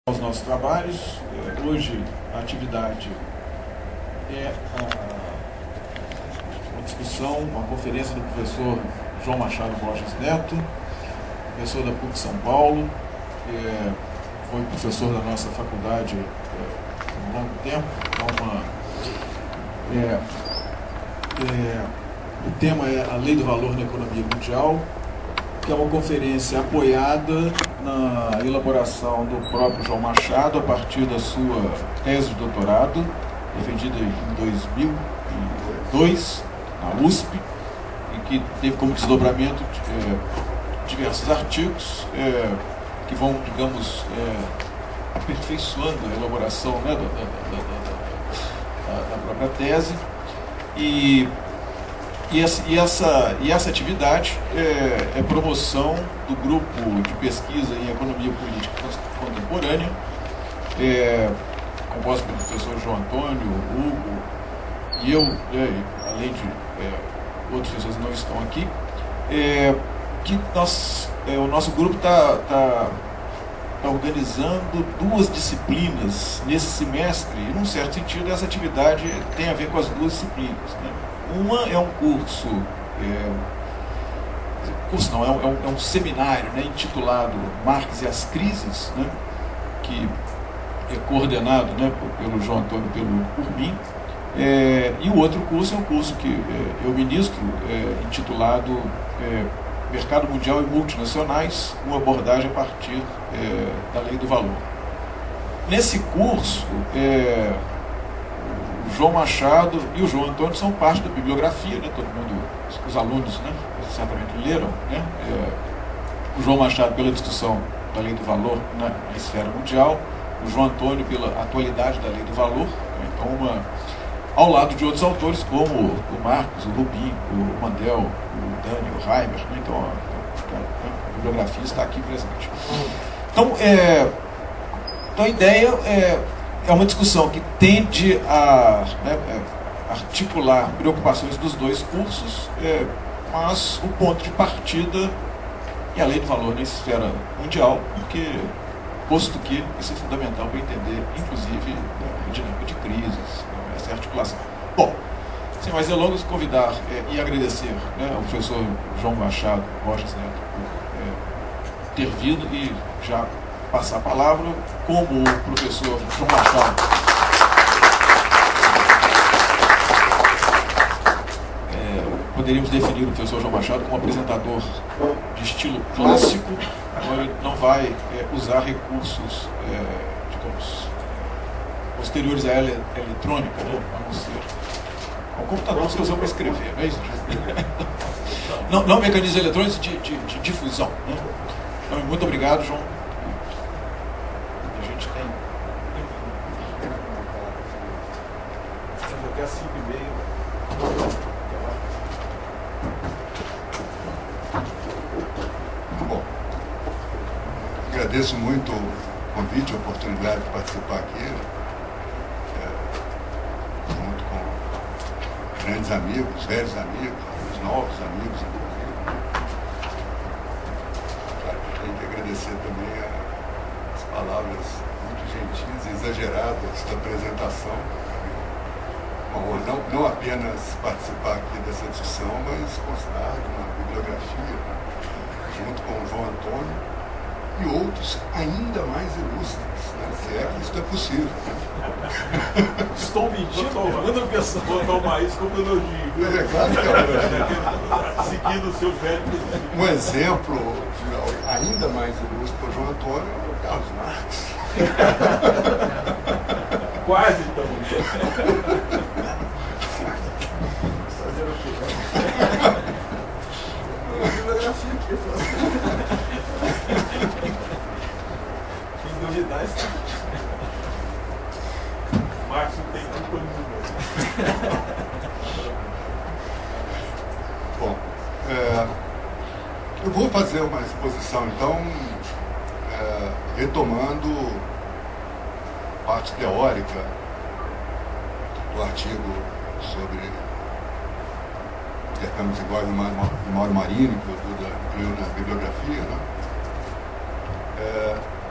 Aos nossos trabalhos. Hoje a atividade é uma discussão, uma conferência do professor João Machado Borges Neto, professor da PUC São Paulo, foi professor da nossa faculdade por um longo tempo. O tema é a Lei do Valor na Economia Mundial, que é uma conferência apoiada na elaboração do próprio João Machado a partir da sua tese de doutorado, defendida em 2002 na USP, e que teve como desdobramento diversos artigos que vão, digamos, aperfeiçoando a elaboração, né, da própria tese. E essa atividade é promoção do grupo de pesquisa em economia política contemporânea, composto pelo professor João Antônio, Hugo e eu, além de outras pessoas que não estão aqui, que o nosso grupo está organizando duas disciplinas nesse semestre, e num certo sentido essa atividade tem a ver com as duas disciplinas, né? Uma é um curso, é um seminário, né, intitulado Marx e as Crises, né, que é coordenado, né, pelo João Antônio, por mim, e o outro curso é um curso que eu ministro, intitulado Mercado Mundial e Multinacionais, uma abordagem a partir da Lei do Valor. Nesse curso, o João Machado e o João Antônio são parte da bibliografia, né? Todo mundo, os alunos, né, certamente leram, né? O João Machado pela discussão da Lei do Valor na esfera mundial, o João Antônio pela atualidade da Lei do Valor, né? Então, ao lado de outros autores como o Marcos, o Rubin, o Mandel, o Dani, o Reimer, né? Então a bibliografia está aqui presente. Então, a ideia é uma discussão que tende a articular preocupações dos dois cursos, mas o ponto de partida é a Lei do Valor na esfera mundial, porque, posto que isso é fundamental para entender, inclusive, a dinâmica de crises, essa articulação. Bom, sem mais delongas, convidar e agradecer, né, ao professor João Machado Borges Neto por ter vindo e já passar a palavra. Como o professor João Machado poderíamos definir o professor João Machado como apresentador de estilo clássico, então ele não vai usar recursos, digamos, posteriores à eletrônica, né, a não ser o computador você usou para escrever, não é isso? Não mecanismos eletrônicos de difusão, né? Então, muito obrigado, João. Até às 5h30. Bom, agradeço muito o convite, a oportunidade de participar aqui, junto com grandes amigos, velhos amigos, novos amigos, inclusive. Claro, tenho que agradecer também as palavras muito gentis e exageradas da apresentação. Não apenas participar aqui dessa discussão, mas constar de uma bibliografia, né, junto com o João Antônio e outros ainda mais ilustres, né, se é que isso é possível. Né? Estou mentindo, vou tomar isso como elogio. É claro que é um elogio. Seguindo o seu velho. Um exemplo ainda mais ilustre para o João Antônio é o Carlos Marx. Quase, então. Fazer o quê? Bibliografia aqui. Quem duvidar está. Marx não tem culpa nenhuma. Bom, eu vou fazer uma exposição, então, retomando parte teórica do artigo sobre intercâmbios iguais no Mauro Marini, que eu incluí na bibliografia, né?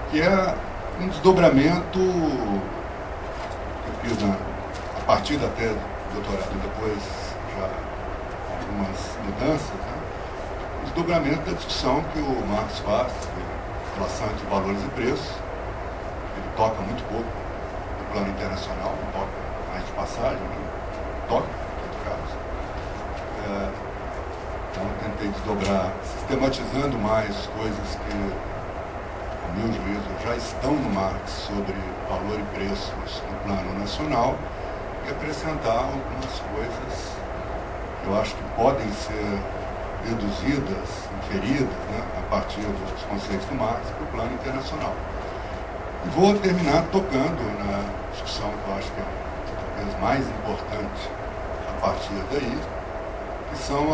Que é um desdobramento que eu fiz a partir da tese do doutorado e depois já algumas mudanças, né? O desdobramento da discussão que o Marx faz em relação entre valores e preços. Ele toca muito pouco no plano internacional, não toca mais de passagem, né? Toca, em todo caso. Então eu tentei desdobrar, sistematizando mais coisas que, a meu juízo, já estão no Marx sobre valor e preços no plano nacional e acrescentar algumas coisas que eu acho que podem ser deduzidas, inferidas, né, a partir dos conceitos do Marx para o plano internacional. E vou terminar tocando na discussão que eu acho que é talvez mais importante a partir daí, que são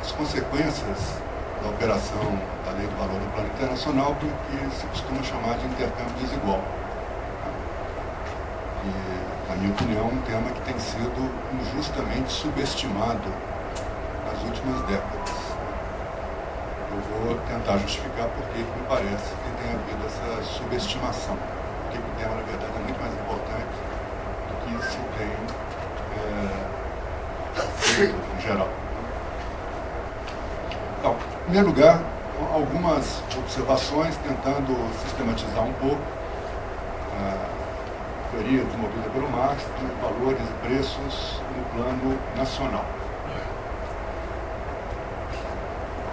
as consequências da operação da lei do valor no plano internacional, do que se costuma chamar de intercâmbio desigual. E, na minha opinião, um tema que tem sido injustamente subestimado nas últimas décadas. Eu vou tentar justificar por que me parece que tem havido essa subestimação. Porque o tema, na verdade, é muito mais importante do que se tem feito em geral. Então, em primeiro lugar, algumas observações tentando sistematizar um pouco a teoria desenvolvida pelo Marx de valores e preços no plano nacional.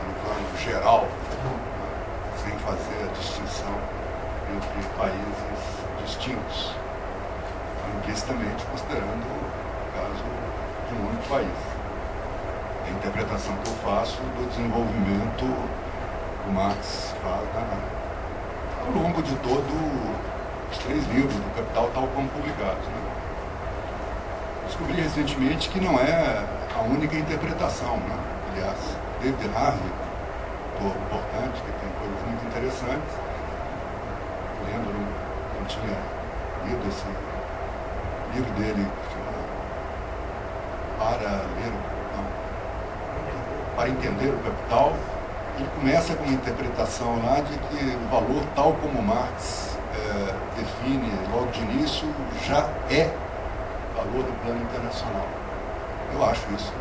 No plano geral, sem fazer a distinção entre países distintos, implicitamente considerando o caso de um único país. A interpretação que eu faço do desenvolvimento que o Marx faz ao longo de todos os 3 livros do Capital, tal como publicados. Né? Descobri recentemente que não é a única interpretação. Né? Aliás, David Harvey, autor importante, que tem coisas muito interessantes, lendo, não tinha lido esse livro dele, que chama Para Entender o Capital. Ele começa com uma interpretação lá de que o valor, tal como Marx define logo de início, já é valor do plano internacional. Eu acho isso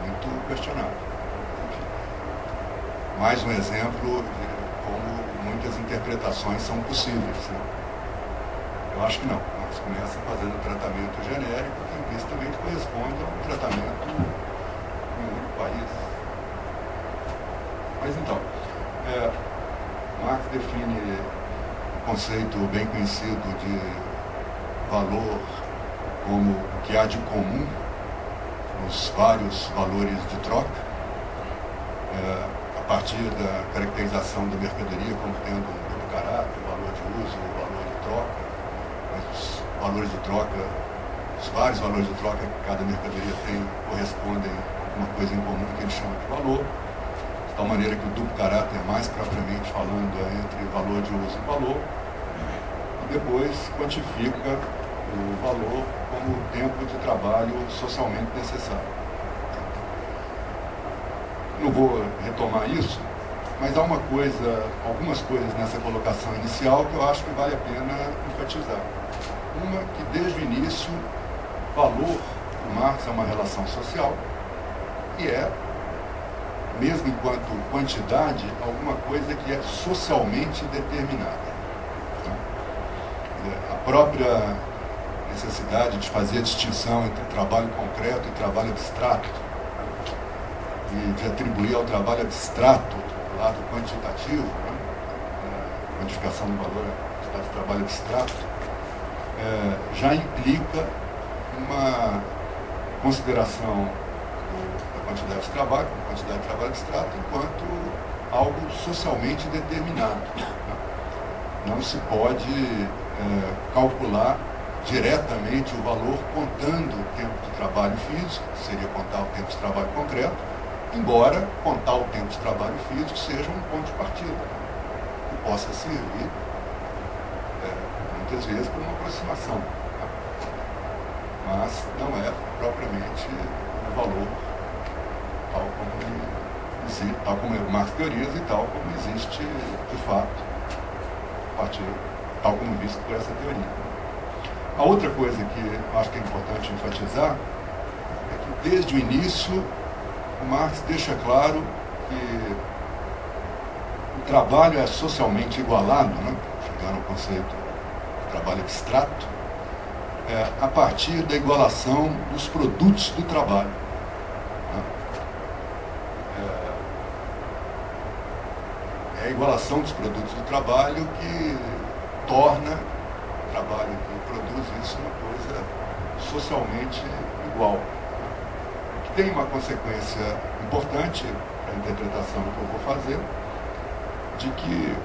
muito questionável. Mais um exemplo de como muitas interpretações são possíveis. Né? Eu acho que não. Marx começa fazendo um tratamento genérico que implicitamente corresponde a um tratamento em um único país. Mas então, Marx define um conceito bem conhecido de valor como o que há de comum nos vários valores de troca, a partir da caracterização da mercadoria como tendo um duplo caráter, valor de uso, valor de troca, mas os valores de troca, os vários valores de troca que cada mercadoria tem correspondem a uma coisa em comum que ele chama de valor. De tal maneira que o duplo caráter, mais propriamente falando, é entre valor de uso e valor, e depois quantifica o valor como o tempo de trabalho socialmente necessário. Não vou retomar isso, mas há algumas coisas nessa colocação inicial que eu acho que vale a pena enfatizar. Uma, que desde o início, valor, o Marx é uma relação social, e mesmo enquanto quantidade, alguma coisa que é socialmente determinada. A própria necessidade de fazer a distinção entre trabalho concreto e trabalho abstrato, e de atribuir ao trabalho abstrato o lado quantitativo, né? A quantificação do valor do trabalho abstrato, já implica uma consideração da quantidade de trabalho, como quantidade de trabalho abstrato, enquanto algo socialmente determinado. Não se pode calcular diretamente o valor contando o tempo de trabalho físico, que seria contar o tempo de trabalho concreto, embora contar o tempo de trabalho físico seja um ponto de partida, que possa servir muitas vezes para uma aproximação, mas não é propriamente um valor tal como Marx teoriza e tal como existe de fato a partir, tal como visto por essa teoria. A outra coisa que acho que é importante enfatizar é que desde o início o Marx deixa claro que o trabalho é socialmente igualado, né? Chegando ao conceito de trabalho abstrato, a partir da igualação dos produtos do trabalho. É a igualação dos produtos do trabalho que torna o trabalho que produz isso uma coisa socialmente igual. Que tem uma consequência importante para a interpretação que eu vou fazer, de que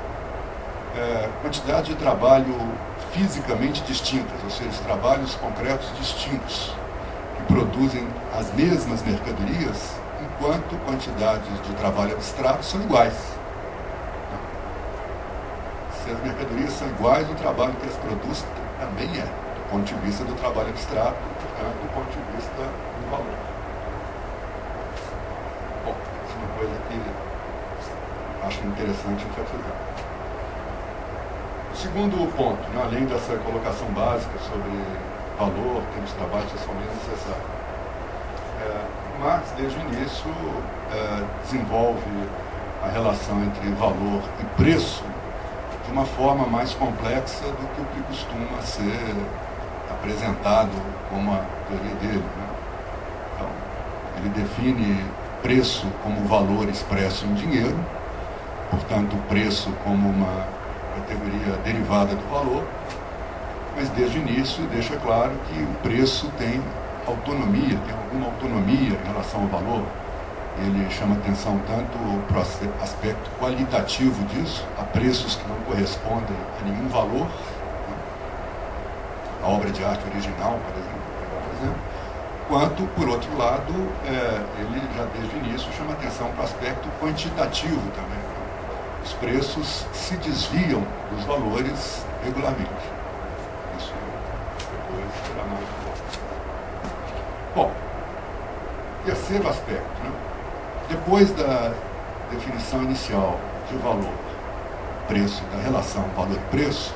quantidade de trabalho fisicamente distintas, ou seja, trabalhos concretos distintos, que produzem as mesmas mercadorias, enquanto quantidades de trabalho abstrato são iguais. Se as mercadorias são iguais, o trabalho que as produz também é, do ponto de vista do trabalho abstrato, do ponto de vista do valor. Bom, isso é uma coisa que acho interessante enfatizar. O segundo ponto, né, além dessa colocação básica sobre valor, termos de trabalho socialmente necessário, Marx, desde o início, desenvolve a relação entre valor e preço de uma forma mais complexa do que o que costuma ser apresentado como a teoria dele. Né? Então, ele define preço como valor expresso em dinheiro, portanto, o preço como uma categoria derivada do valor, mas desde o início deixa claro que o preço tem autonomia, tem alguma autonomia em relação ao valor. Ele chama atenção tanto para o aspecto qualitativo disso, a preços que não correspondem a nenhum valor, né? A obra de arte original, por exemplo, quanto, por outro lado, ele já desde o início chama atenção para o aspecto quantitativo também. Os preços se desviam dos valores regularmente. Isso depois será mais bom. Terceiro aspecto, né? Depois da definição inicial de valor, preço, da relação valor-preço,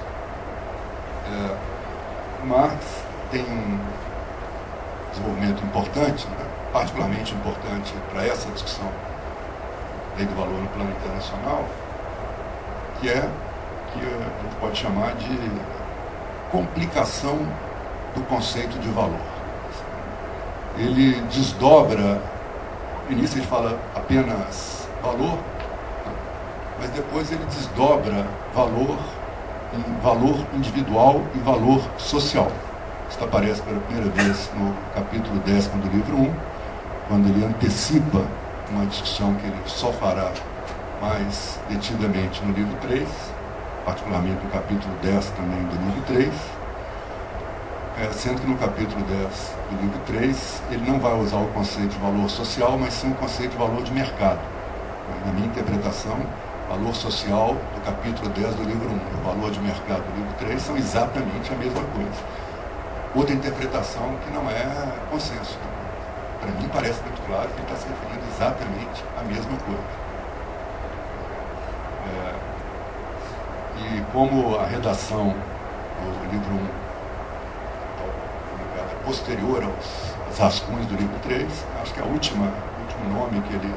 Marx tem um desenvolvimento importante, né? Particularmente importante para essa discussão lei do valor no plano internacional, que a gente pode chamar de complicação do conceito de valor. Ele desdobra, no início ele fala apenas valor, mas depois ele desdobra valor em valor individual e valor social. Isso aparece pela primeira vez no capítulo 10º do livro 1, quando ele antecipa uma discussão que ele só fará mais detidamente no livro 3, particularmente no capítulo 10 também do livro 3, sendo que no capítulo 10 do livro 3 ele não vai usar o conceito de valor social, mas sim o conceito de valor de mercado. Na minha interpretação, valor social do capítulo 10 do livro 1 e o valor de mercado do livro 3 são exatamente a mesma coisa. Outra interpretação que não é consenso. Para mim parece muito claro que ele está se referindo exatamente à mesma coisa. E como a redação do livro 1 é posterior aos rascunhos do livro 3, acho que o último nome que ele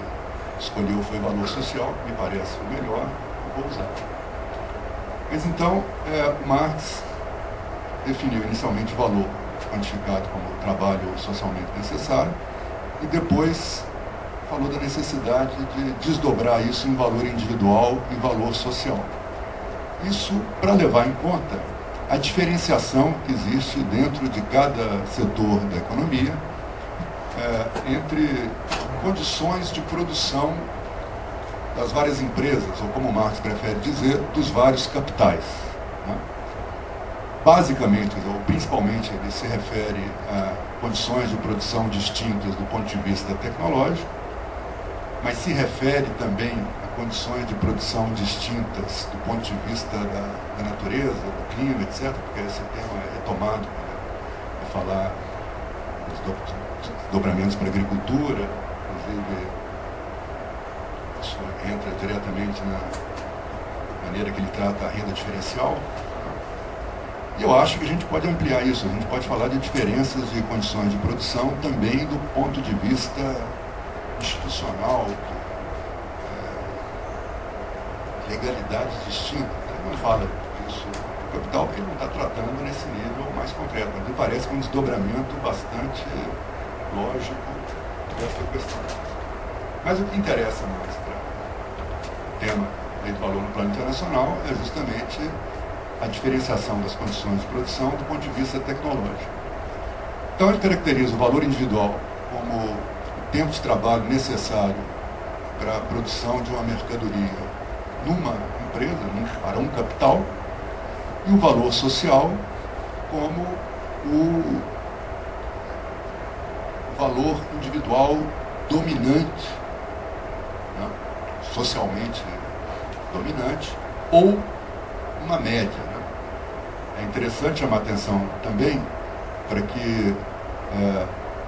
escolheu foi valor social, que me parece o melhor, eu vou usar. Mas então, Marx definiu inicialmente o valor quantificado como trabalho socialmente necessário, e depois falou da necessidade de desdobrar isso em valor individual e valor social. Isso para levar em conta a diferenciação que existe dentro de cada setor da economia entre condições de produção das várias empresas, ou como Marx prefere dizer, dos vários capitais. Né? Basicamente, ou principalmente, ele se refere a condições de produção distintas do ponto de vista tecnológico, mas se refere também a condições de produção distintas do ponto de vista da natureza, do clima, etc., porque esse tema é retomado para falar dos dobramentos para a agricultura, inclusive isso entra diretamente na maneira que ele trata a renda diferencial. E eu acho que a gente pode ampliar isso, a gente pode falar de diferenças de condições de produção também do ponto de vista institucional, legalidades distintas. Ele não fala disso do capital porque ele não está tratando nesse nível mais concreto, mas me parece um desdobramento bastante lógico dessa questão. Mas o que interessa mais para o tema lei do valor no plano internacional é justamente a diferenciação das condições de produção do ponto de vista tecnológico. Então ele caracteriza o valor individual como o tempo de trabalho necessário para a produção de uma mercadoria numa empresa, para um capital, e o valor social como o valor individual dominante, né, socialmente dominante, ou uma média. Né? É interessante chamar atenção também para que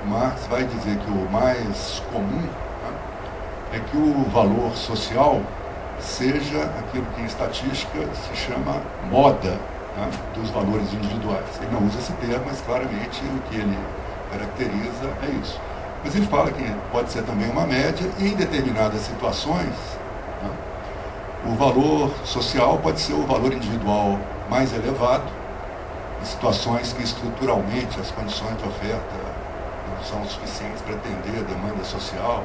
Marx vai dizer que o mais comum, né, é que o valor social seja aquilo que em estatística se chama moda, né, dos valores individuais. Ele não usa esse termo, mas claramente o que ele caracteriza é isso. Mas ele fala que pode ser também uma média e em determinadas situações, né, o valor social pode ser o valor individual mais elevado, em situações que estruturalmente as condições de oferta não são suficientes para atender a demanda social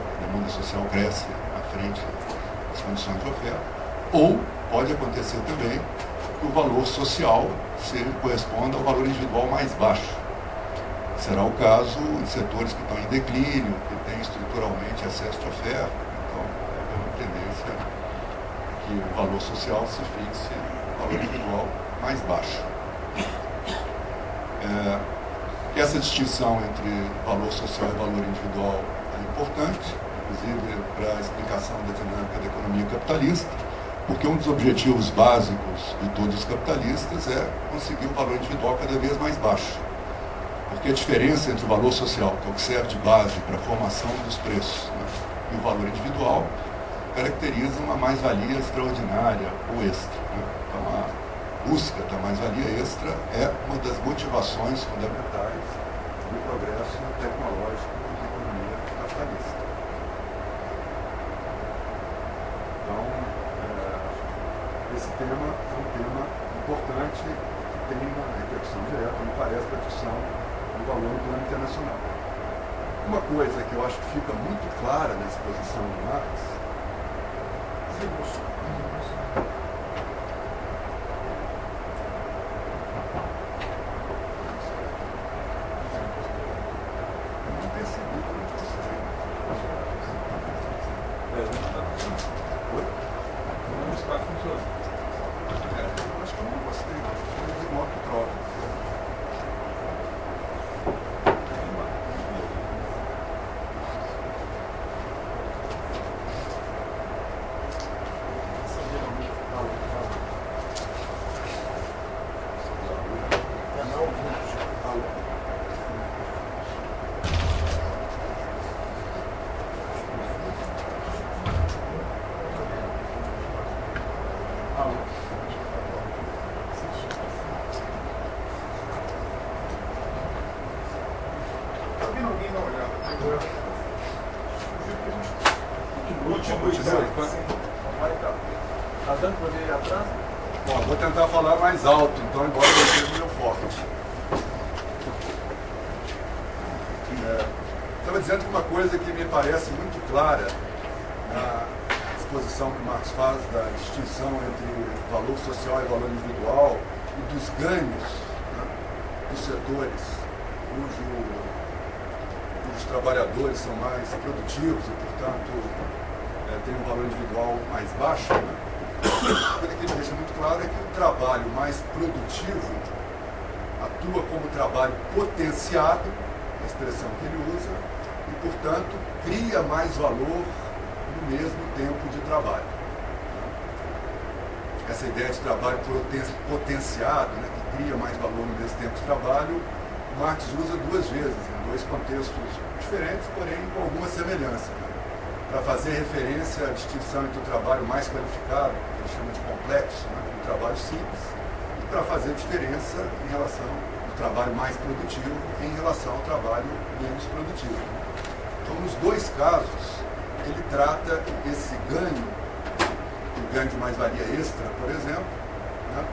cresce à frente das condições de oferta, ou pode acontecer também que o valor social corresponda ao valor individual mais baixo. Será o caso em setores que estão em declínio, que têm estruturalmente excesso de oferta, então é uma tendência que o valor social se fixe no valor individual mais baixo. Essa distinção entre valor social e valor individual é importante, inclusive para a explicação da dinâmica da economia capitalista, porque um dos objetivos básicos de todos os capitalistas é conseguir um valor individual cada vez mais baixo. Porque a diferença entre o valor social, que é o que serve de base para a formação dos preços, né, e o valor individual, caracteriza uma mais-valia extraordinária ou extra. Né? Então, a busca da mais-valia extra é uma das motivações fundamentais do progresso tecnológico da economia capitalista. Então, esse tema é um tema importante que tem uma repercussão direta, me parece, para a discussão do valor no plano internacional. Uma coisa que eu acho que fica muito clara na exposição de Marx Está dando para ver atrás? Bom, vou tentar falar mais alto, então, embora não seja o meu forte. Estava dizendo que uma coisa que me parece muito clara na exposição que Marx faz da distinção entre valor social e valor individual e dos ganhos, né, dos setores cujos trabalhadores são mais produtivos e, portanto, têm um valor individual mais baixo, né? A coisa que ele deixa muito claro é que o trabalho mais produtivo atua como trabalho potenciado, a expressão que ele usa, e, portanto, cria mais valor no mesmo tempo de trabalho. Essa ideia de trabalho potenciado, né, que cria mais valor no mesmo tempo de trabalho, Marx usa duas vezes, em dois contextos diferentes, porém com alguma semelhança. Né? para fazer referência à distinção entre o trabalho mais qualificado, que ele chama de complexo, né, e o trabalho simples, e para fazer diferença em relação ao trabalho mais produtivo em relação ao trabalho menos produtivo. Então, nos dois casos, ele trata esse ganho, o ganho de mais-valia extra, por exemplo, né,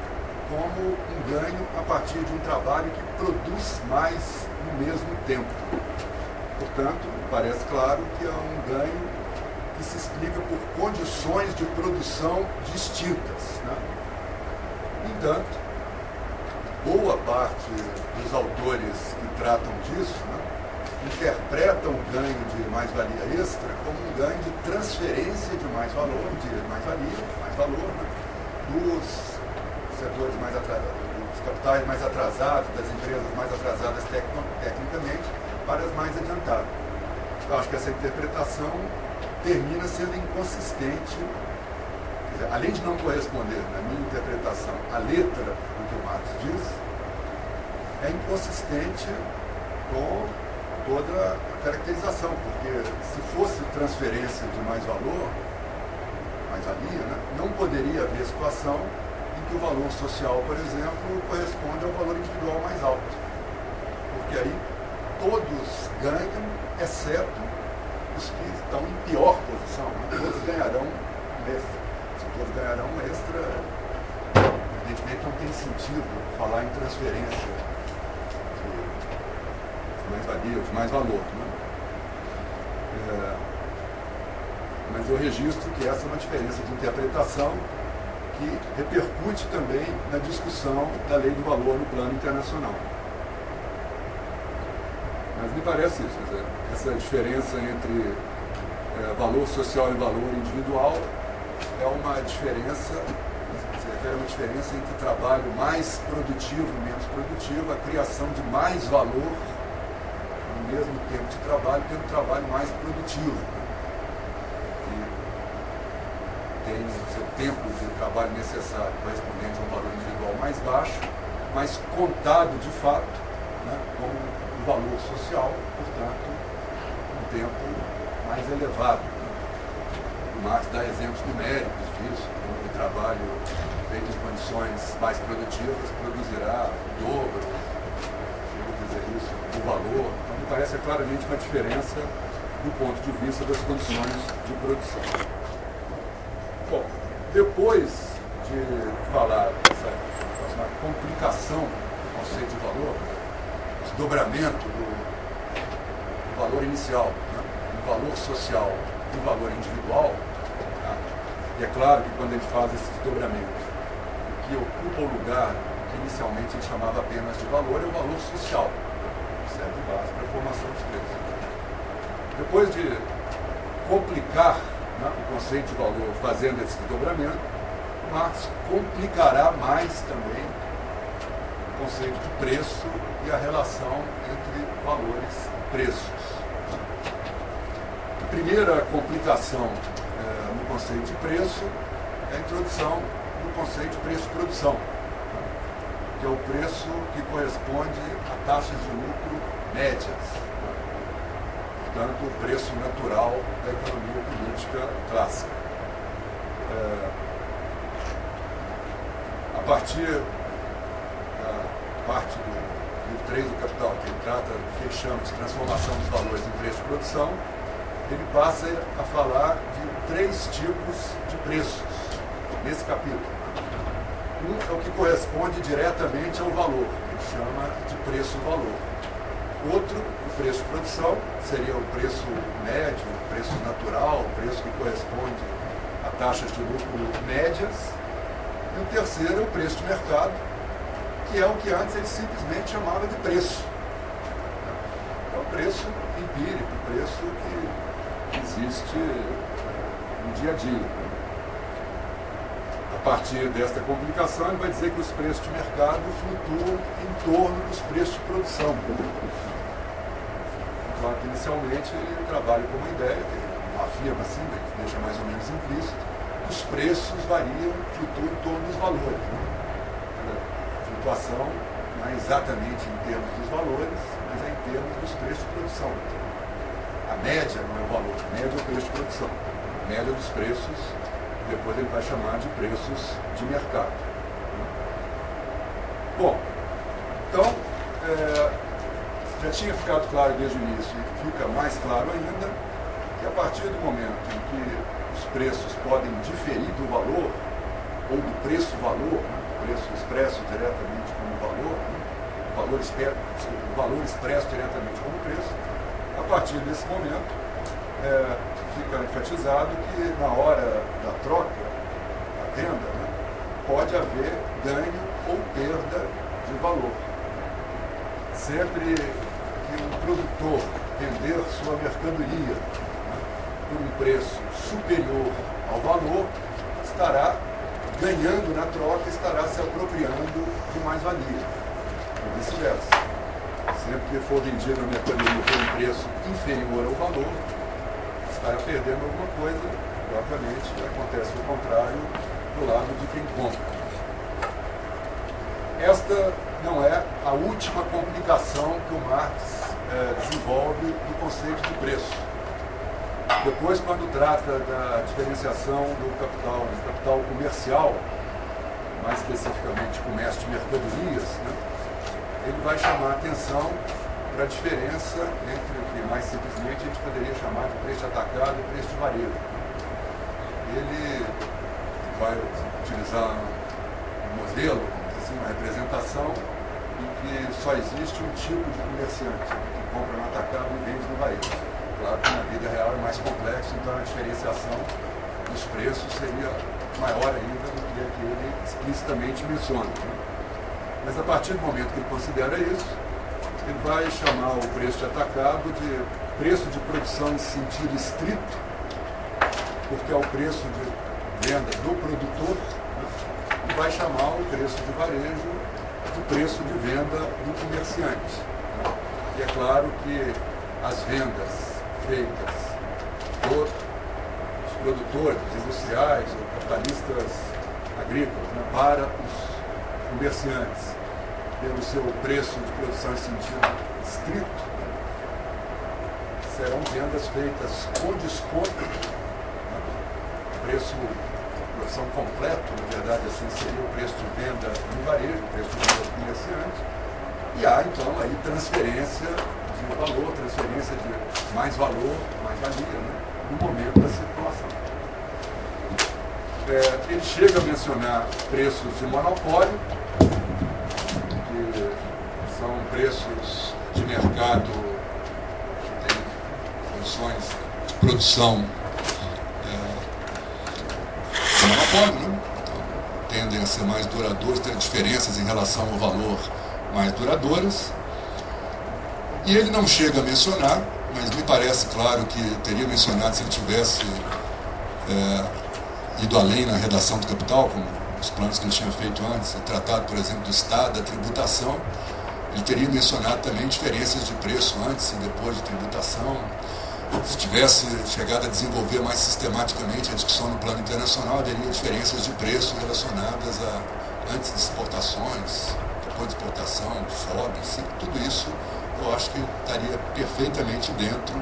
como um ganho a partir de um trabalho que produz mais no mesmo tempo. Portanto, parece claro que é um ganho que se explica por condições de produção distintas, né? No entanto, boa parte dos autores que tratam disso, né, interpretam o ganho de mais-valia extra como um ganho de transferência de mais valor, de mais-valia, mais valor, né, dos setores mais atrasados, dos capitais mais atrasados, das empresas mais atrasadas tecnicamente, para as mais adiantadas. Eu acho que essa interpretação termina sendo inconsistente, quer dizer, além de não corresponder, na minha interpretação, à letra do que o Marx diz, é inconsistente com toda a caracterização, porque se fosse transferência de mais valor, mais-valia, né, não poderia haver situação em que o valor social, por exemplo, corresponde ao valor individual mais alto. Porque aí todos ganham, exceto os que estão em pior posição. Todos ganharão extra. Se todos ganharão extra, evidentemente não tem sentido falar em transferência de mais-valia, de mais valor. Né? Mas eu registro que essa é uma diferença de interpretação que repercute também na discussão da lei do valor no plano internacional. Mas me parece isso, quer dizer, essa diferença entre valor social e valor individual é uma diferença, entre trabalho mais produtivo e menos produtivo, a criação de mais valor no mesmo tempo de trabalho, tendo trabalho mais produtivo, né? Que tem seu tempo de trabalho necessário correspondente a um valor individual mais baixo, mas contado de fato, né, com o valor social, portanto, um tempo mais elevado. O Marx dá exemplos numéricos disso, como o trabalho feito em condições mais produtivas produzirá o dobro, chega a dizer isso, o valor. Então, me parece claramente uma diferença do ponto de vista das condições de produção. Bom, depois de falar dessa complicação do conceito de valor, desdobramento do valor inicial, né, do valor social e do valor individual, tá? E é claro que quando ele faz esse desdobramento, o que ocupa o lugar que inicialmente ele chamava apenas de valor é o valor social, que serve de base para a formação dos preços. Depois de complicar, né, o conceito de valor fazendo esse desdobramento, Marx complicará mais também o conceito de preço e a relação entre valores e preços. A primeira complicação no conceito de preço é a introdução do conceito de preço de produção, que é o preço que corresponde a taxas de lucro médias, portanto, o preço natural da economia política clássica. A partir da parte do livro 3 do Capital, que ele trata do que ele chama de transformação dos valores em preço de produção, ele passa a falar de 3 tipos de preços nesse capítulo. Um é o que corresponde diretamente ao valor, que ele chama de preço-valor. Outro, o preço de produção, seria o preço médio, o preço natural, o preço que corresponde a taxas de lucro médias. E o terceiro é o preço de mercado, que é o que antes ele simplesmente chamava de preço. É o preço empírico, o preço que existe no dia a dia. A partir desta complicação, ele vai dizer que os preços de mercado flutuam em torno dos preços de produção. Claro que inicialmente ele trabalha com uma ideia, ele afirma assim, né, que deixa mais ou menos implícito, os preços variam, flutuam em torno dos valores. Né? A flutuação não é exatamente em termos dos valores, mas é em termos dos preços de produção. a média não é o valor, a média é o preço de produção. A média dos preços, depois ele vai chamar de preços de mercado. Bom, então, já tinha ficado claro desde o início, e fica mais claro ainda, que a partir do momento em que os preços podem diferir do valor, ou do preço-valor, o preço expresso diretamente como valor, o valor expresso diretamente como preço, a partir desse momento fica enfatizado que na hora da troca, da venda, pode haver ganho ou perda de valor. Sempre que um produtor vender sua mercadoria por um preço superior ao valor, estará ganhando na troca, estará se apropriando de mais-valia. E vice-versa. Sempre que for vendida a mercadoria por um preço inferior ao valor, estará perdendo alguma coisa. Obviamente, acontece o contrário do lado de quem compra. Esta não é a última complicação que o Marx desenvolve do conceito de preço. Depois, quando trata da diferenciação do capital comercial, mais especificamente comércio de mercadorias, ele vai chamar a atenção para a diferença entre o que mais simplesmente a gente poderia chamar de preço de atacado e preço de varejo. Ele vai utilizar um modelo, uma representação em que só existe um tipo de comerciante, que compra no atacado e vende no varejo. Claro que na vida real é mais complexo, então a diferenciação dos preços seria maior ainda do que a que ele explicitamente menciona. Mas a partir do momento que ele considera isso, ele vai chamar o preço de atacado de preço de produção em sentido estrito, porque é o preço de venda do produtor, e vai chamar o preço de varejo de preço de venda do comerciante. E é claro que as vendas feitas por os produtores, os industriais, ou capitalistas agrícolas, para os comerciantes, pelo seu preço de produção em sentido estrito, serão vendas feitas com desconto, preço de produção completo, na verdade assim seria o preço de venda no varejo, o preço de venda do comerciante, e há então aí transferência de valor, transferência de mais valor, mais valia, no momento da circulação. Ele chega a mencionar preços de monopólio, que são preços de mercado que têm funções de produção de monopólio, então, tendem a ser mais duradouros, têm diferenças em relação ao valor mais duradouras. E ele não chega a mencionar, mas me parece claro que teria mencionado se ele tivesse ido além na redação do Capital, como os planos que ele tinha feito antes, tratado, por exemplo, do Estado, da tributação. Ele teria mencionado também diferenças de preço antes e depois de tributação. Se tivesse chegado a desenvolver mais sistematicamente a discussão no plano internacional, haveria diferenças de preço relacionadas a antes de exportações, depois de exportação, FOB, tudo isso eu acho que estaria perfeitamente dentro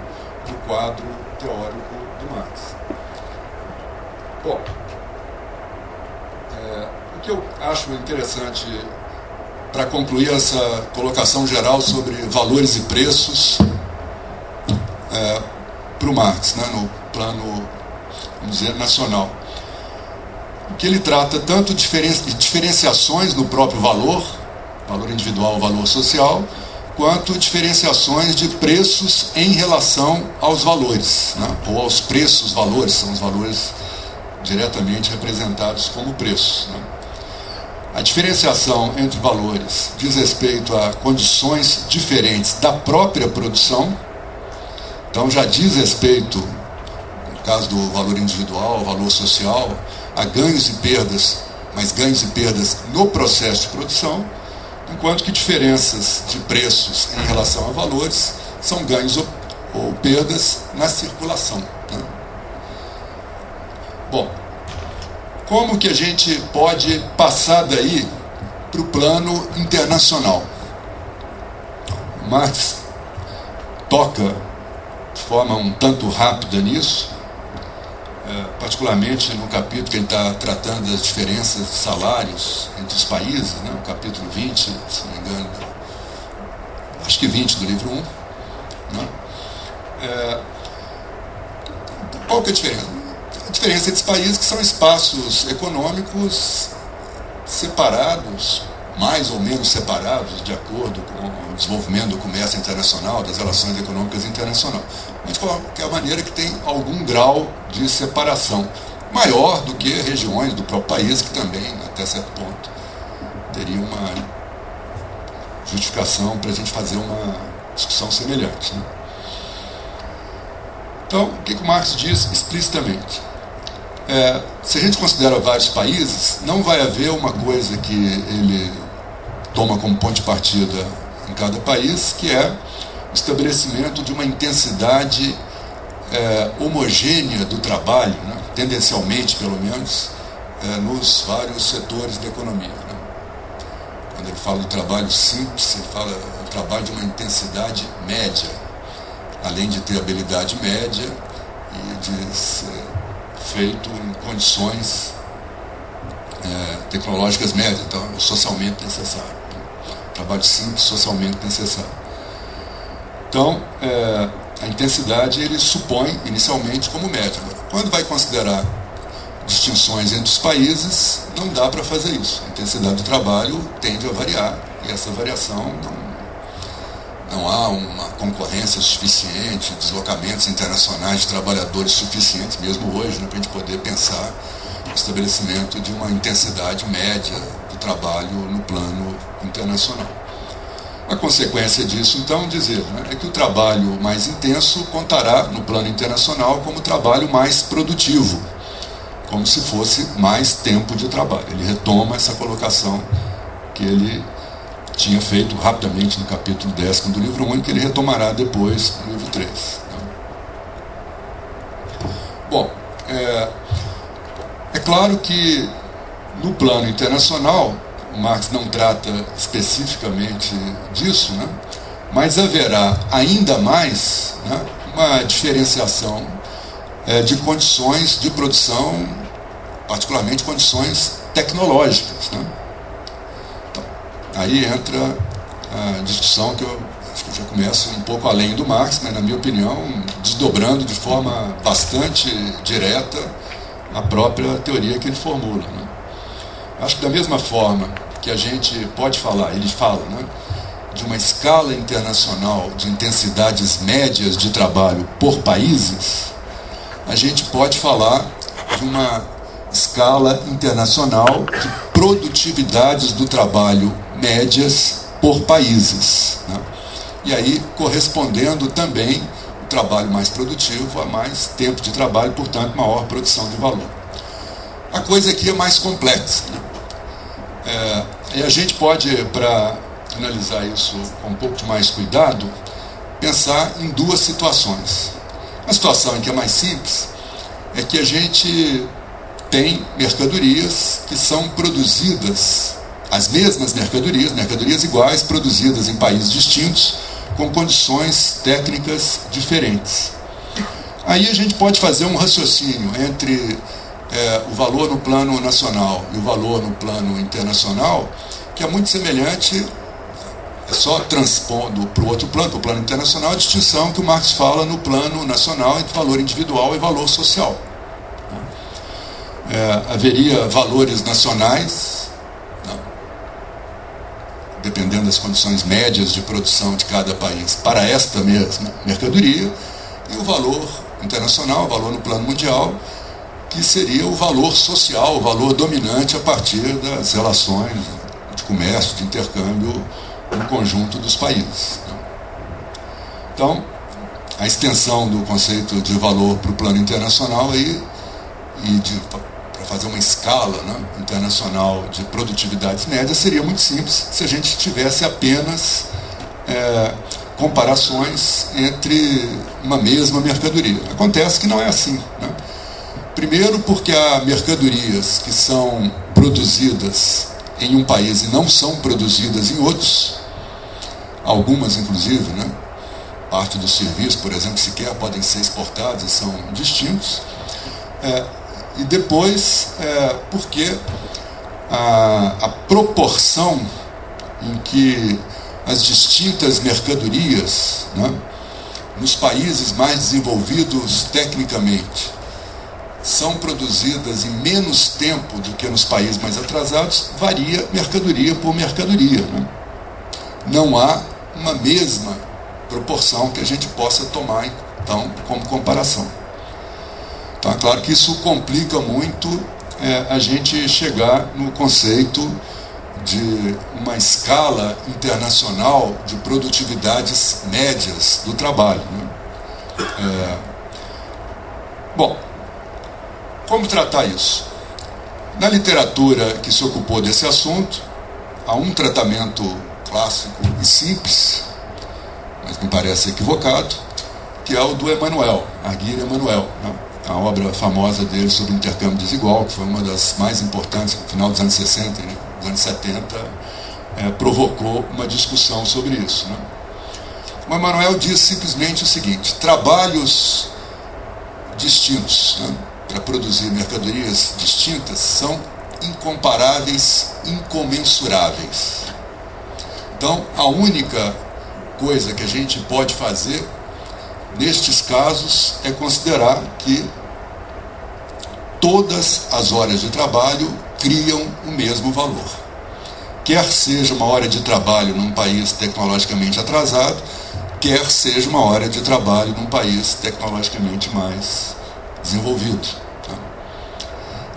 do quadro teórico do Marx. Bom, o que eu acho interessante para concluir essa colocação geral sobre valores e preços para o Marx, no plano, vamos dizer, nacional, que ele trata tanto de diferenciações no próprio valor individual, valor social, quanto diferenciações de preços em relação aos valores, ou aos preços valores, são os valores diretamente representados como preços. A diferenciação entre valores diz respeito a condições diferentes da própria produção, então já diz respeito, no caso do valor individual, valor social, a ganhos e perdas, mas ganhos e perdas no processo de produção, enquanto que diferenças de preços em relação a valores são ganhos ou perdas na circulação. Bom, como que a gente pode passar daí para o plano internacional? Marx toca de forma um tanto rápida nisso, particularmente no capítulo que ele está tratando das diferenças de salários entre os países, né, o capítulo 20, se não me engano, acho que 20 do livro 1. Né? Qual que é a diferença? A diferença entre os países que são espaços econômicos separados, mais ou menos separados, de acordo com o desenvolvimento do comércio internacional, das relações econômicas internacionais. Mas de qualquer maneira que tem algum grau de separação, maior do que regiões do próprio país, que também, até certo ponto, teria uma justificação para a gente fazer uma discussão semelhante. Né? Então, o que o Marx diz explicitamente? Se a gente considera vários países, não vai haver uma coisa que ele toma como ponto de partida em cada país, que é o estabelecimento de uma intensidade homogênea do trabalho, né? Tendencialmente, pelo menos, nos vários setores da economia. Né? Quando ele fala do trabalho simples, ele fala do trabalho de uma intensidade média, além de ter habilidade média e de ser feito em condições tecnológicas médias, então é socialmente necessário. Trabalho simples, socialmente necessário. Então, a intensidade ele supõe inicialmente como média. Quando vai considerar distinções entre os países, não dá para fazer isso. A intensidade do trabalho tende a variar, e essa variação não há uma concorrência suficiente, deslocamentos internacionais de trabalhadores suficientes, mesmo hoje, né, para a gente poder pensar no estabelecimento de uma intensidade média do trabalho no plano internacional. A consequência disso, então, dizer, né, é que o trabalho mais intenso contará no plano internacional como trabalho mais produtivo, como se fosse mais tempo de trabalho. Ele retoma essa colocação que ele tinha feito rapidamente no capítulo 10 do livro 1, que ele retomará depois no livro 3. Bom, é claro que no plano internacional, o Marx não trata especificamente disso, né? Mas haverá ainda mais, né, uma diferenciação de condições de produção, particularmente condições tecnológicas, né? Aí entra a discussão que eu acho que já começa um pouco além do Marx, mas, na minha opinião, desdobrando de forma bastante direta a própria teoria que ele formula. Né? Acho que da mesma forma que a gente pode falar, ele fala, né, de uma escala internacional de intensidades médias de trabalho por países, a gente pode falar de uma escala internacional de produtividades do trabalho médias por países, né? E aí correspondendo também o trabalho mais produtivo a mais tempo de trabalho, portanto maior produção de valor. A coisa aqui é mais complexa, né? E a gente pode, para analisar isso com um pouco de mais cuidado, pensar em duas situações. A situação em que é mais simples é que a gente tem mercadorias que são produzidas, as mesmas mercadorias iguais, produzidas em países distintos, com condições técnicas diferentes. Aí a gente pode fazer um raciocínio entre o valor no plano nacional e o valor no plano internacional, que é muito semelhante, é só transpondo para o outro plano, para o plano internacional, a distinção que o Marx fala no plano nacional entre valor individual e valor social. Haveria valores nacionais, dependendo das condições médias de produção de cada país, para esta mesma mercadoria, e o valor internacional, o valor no plano mundial, que seria o valor social, o valor dominante a partir das relações de comércio, de intercâmbio no conjunto dos países. Então, a extensão do conceito de valor para o plano internacional aí, e para fazer uma escala, né, internacional de produtividades médias, seria muito simples se a gente tivesse apenas comparações entre uma mesma mercadoria. Acontece que não é assim, né? Primeiro porque há mercadorias que são produzidas em um país e não são produzidas em outros, algumas inclusive, né, parte dos serviços, por exemplo, sequer podem ser exportados e são distintos. E depois, porque a proporção em que as distintas mercadorias, né, nos países mais desenvolvidos tecnicamente, são produzidas em menos tempo do que nos países mais atrasados, varia mercadoria por mercadoria, né? Não há uma mesma proporção que a gente possa tomar, então, como comparação. Então, é claro que isso complica muito a gente chegar no conceito de uma escala internacional de produtividades médias do trabalho, né? Bom, como tratar isso? Na literatura que se ocupou desse assunto, há um tratamento clássico e simples, mas me parece equivocado, que é o do Emmanuel, Aguirre Emmanuel, né? A obra famosa dele sobre intercâmbio desigual, que foi uma das mais importantes no final dos anos 60 e nos anos 70, provocou uma discussão sobre isso, né? O Emmanuel diz simplesmente o seguinte: trabalhos distintos, né, para produzir mercadorias distintas são incomparáveis, incomensuráveis. Então, a única coisa que a gente pode fazer nestes casos é considerar que todas as horas de trabalho criam o mesmo valor. Quer seja uma hora de trabalho num país tecnologicamente atrasado, quer seja uma hora de trabalho num país tecnologicamente mais desenvolvido. Tá?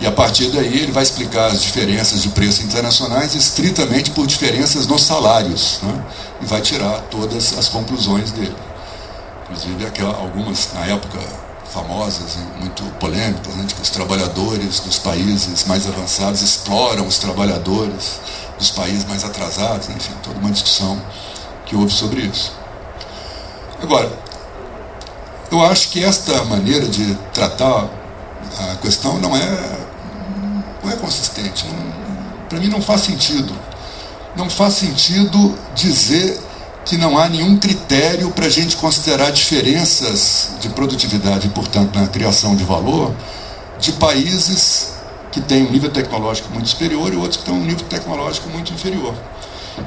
E a partir daí ele vai explicar as diferenças de preços internacionais estritamente por diferenças nos salários, né? E vai tirar todas as conclusões dele. Inclusive algumas, na época, famosas e muito polêmicas, né, de que os trabalhadores dos países mais avançados exploram os trabalhadores dos países mais atrasados, enfim, toda uma discussão que houve sobre isso. Agora, eu acho que esta maneira de tratar a questão não é consistente. Para mim não faz sentido. Não faz sentido dizer que não há nenhum critério para a gente considerar diferenças de produtividade e, portanto, na criação de valor de países que têm um nível tecnológico muito superior e outros que têm um nível tecnológico muito inferior.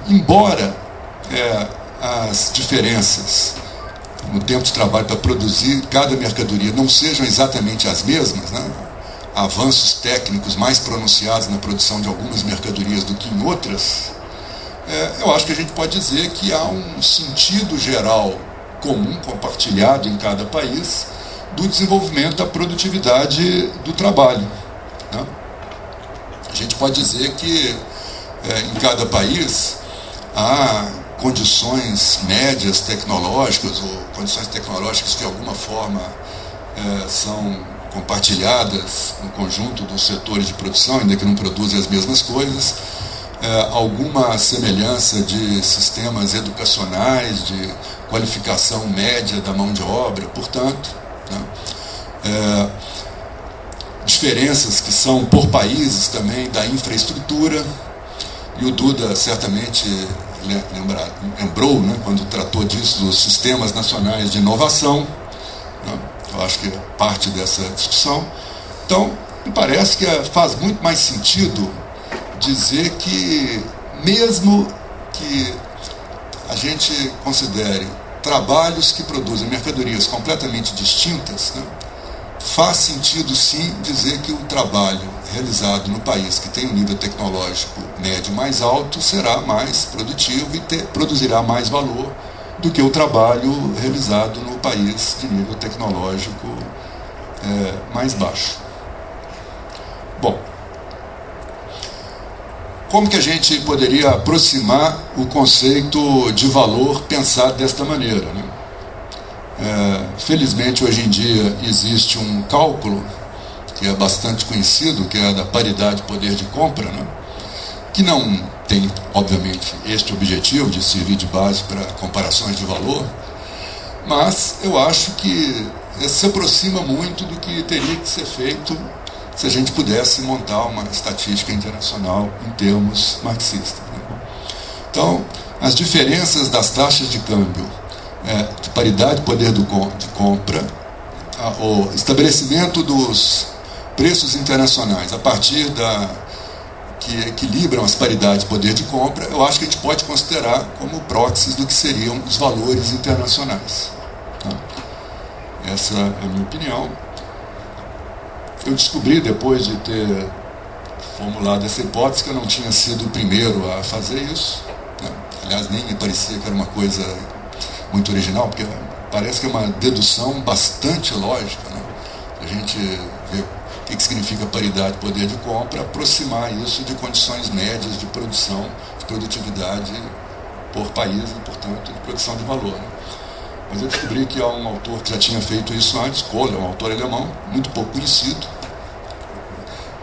Embora as diferenças no tempo de trabalho para produzir cada mercadoria não sejam exatamente as mesmas, né? Avanços técnicos mais pronunciados na produção de algumas mercadorias do que em outras, eu acho que a gente pode dizer que há um sentido geral comum, compartilhado em cada país, do desenvolvimento da produtividade do trabalho, né? A gente pode dizer que em cada país há condições médias tecnológicas ou condições tecnológicas que de alguma forma são compartilhadas no conjunto dos setores de produção, ainda que não produzem as mesmas coisas, alguma semelhança de sistemas educacionais, de qualificação média da mão de obra, portanto, né? Diferenças que são por países também da infraestrutura, e o Duda certamente lembrou, né, quando tratou disso, dos sistemas nacionais de inovação, né? Eu acho que é parte dessa discussão. Então, me parece que faz muito mais sentido dizer que, mesmo que a gente considere trabalhos que produzem mercadorias completamente distintas, né, faz sentido sim dizer que o trabalho realizado no país que tem um nível tecnológico médio mais alto será mais produtivo e produzirá mais valor do que o trabalho realizado no país de nível tecnológico mais baixo. Bom, como que a gente poderia aproximar o conceito de valor pensado desta maneira, né? Felizmente, hoje em dia, existe um cálculo que é bastante conhecido, que é da paridade de poder de compra, né? Que não tem, obviamente, este objetivo de servir de base para comparações de valor, mas eu acho que se aproxima muito do que teria que ser feito se a gente pudesse montar uma estatística internacional em termos marxistas, né? Então, as diferenças das taxas de câmbio de paridade de poder de compra, o estabelecimento dos preços internacionais a partir que equilibram as paridades de poder de compra, eu acho que a gente pode considerar como próxies do que seriam os valores internacionais. Tá? Essa é a minha opinião. Eu descobri, depois de ter formulado essa hipótese, que eu não tinha sido o primeiro a fazer isso. Né? Aliás, nem me parecia que era uma coisa muito original, porque parece que é uma dedução bastante lógica, né? A gente vê o que significa paridade de poder de compra, aproximar isso de condições médias de produção, de produtividade por país e, portanto, de produção de valor. Né? Mas eu descobri que há um autor que já tinha feito isso antes, Kohler, um autor alemão, muito pouco conhecido.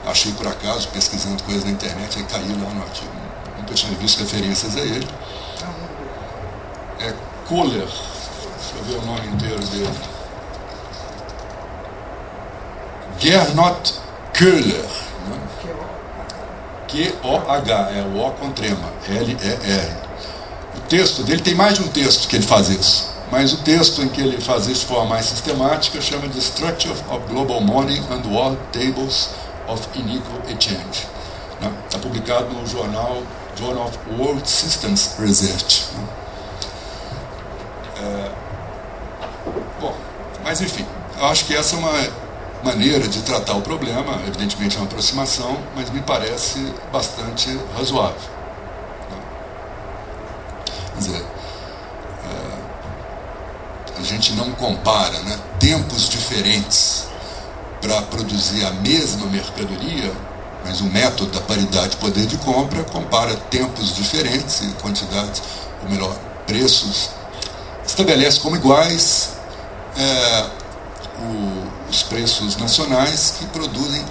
Achei por acaso, pesquisando coisas na internet, aí caí lá no artigo. Nunca tinha visto referências a ele. É Kohler, deixa eu ver o nome inteiro dele. Gernot Köhler, né? Q-O-H, é o O com trema, L-E-R. O texto dele, tem mais de um texto que ele faz isso, mas o texto em que ele faz isso de forma mais sistemática chama de Structure of Global Money and World Tables of Unequal Exchange. Está publicado no Journal of World Systems Research. Né? Bom, mas enfim, eu acho que essa é uma maneira de tratar o problema, evidentemente é uma aproximação, mas me parece bastante razoável. Né? Quer dizer, a gente não compara, né, tempos diferentes para produzir a mesma mercadoria, mas o método da paridade de poder de compra compara tempos diferentes e quantidades, ou melhor, preços, estabelece como iguais os preços nacionais que produzem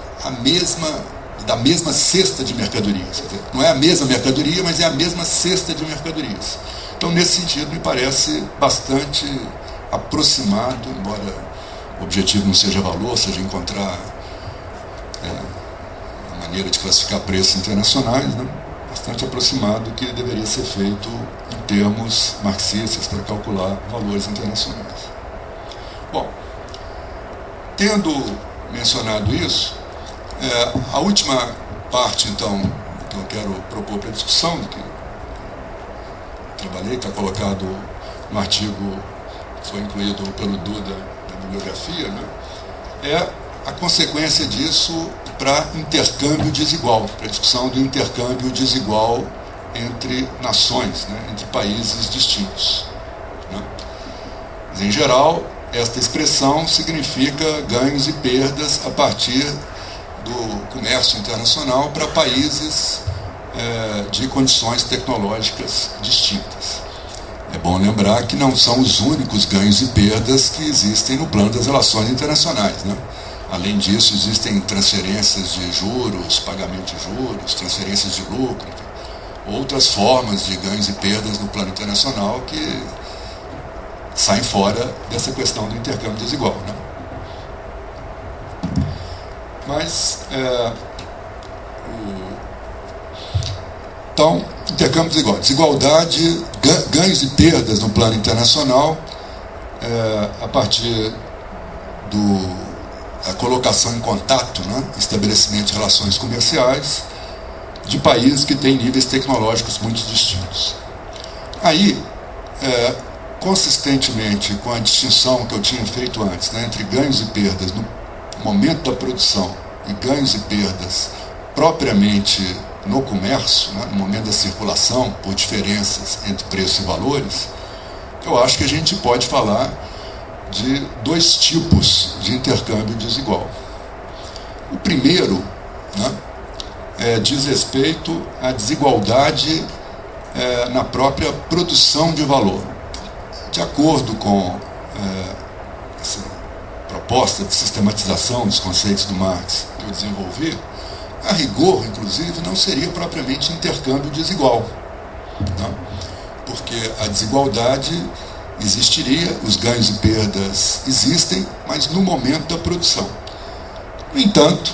da mesma cesta de mercadorias. Quer dizer, não é a mesma mercadoria, mas é a mesma cesta de mercadorias. Então, nesse sentido, me parece bastante aproximado, embora o objetivo não seja valor, seja encontrar a maneira de classificar preços internacionais, né? Bastante aproximado do que deveria ser feito em termos marxistas para calcular valores internacionais. Bom, tendo mencionado isso, a última parte, então, que eu quero propor para a discussão, que trabalhei, está colocado no artigo que foi incluído pelo Duda na bibliografia, né, é a consequência disso para intercâmbio desigual, para a discussão do intercâmbio desigual entre nações, né, entre países distintos. Né. Mas, em geral, esta expressão significa ganhos e perdas a partir do comércio internacional para países de condições tecnológicas distintas. É bom lembrar que não são os únicos ganhos e perdas que existem no plano das relações internacionais, né? Além disso, existem transferências de juros, pagamento de juros, transferências de lucro, outras formas de ganhos e perdas no plano internacional que saem fora dessa questão do intercâmbio desigual. Né? Mas, então, intercâmbio desigual. Desigualdade, ganhos e perdas no plano internacional, a partir da colocação em contato, né, estabelecimento de relações comerciais de países que têm níveis tecnológicos muito distintos. Aí, consistentemente com a distinção que eu tinha feito antes, né, entre ganhos e perdas no momento da produção e ganhos e perdas propriamente no comércio, né, no momento da circulação, por diferenças entre preços e valores, eu acho que a gente pode falar de dois tipos de intercâmbio desigual. O primeiro, né, diz respeito à desigualdade na própria produção de valor. De acordo com essa proposta de sistematização dos conceitos do Marx que eu desenvolvi, a rigor, inclusive, não seria propriamente intercâmbio desigual, né? Porque a desigualdade existiria, os ganhos e perdas existem, mas no momento da produção. No entanto,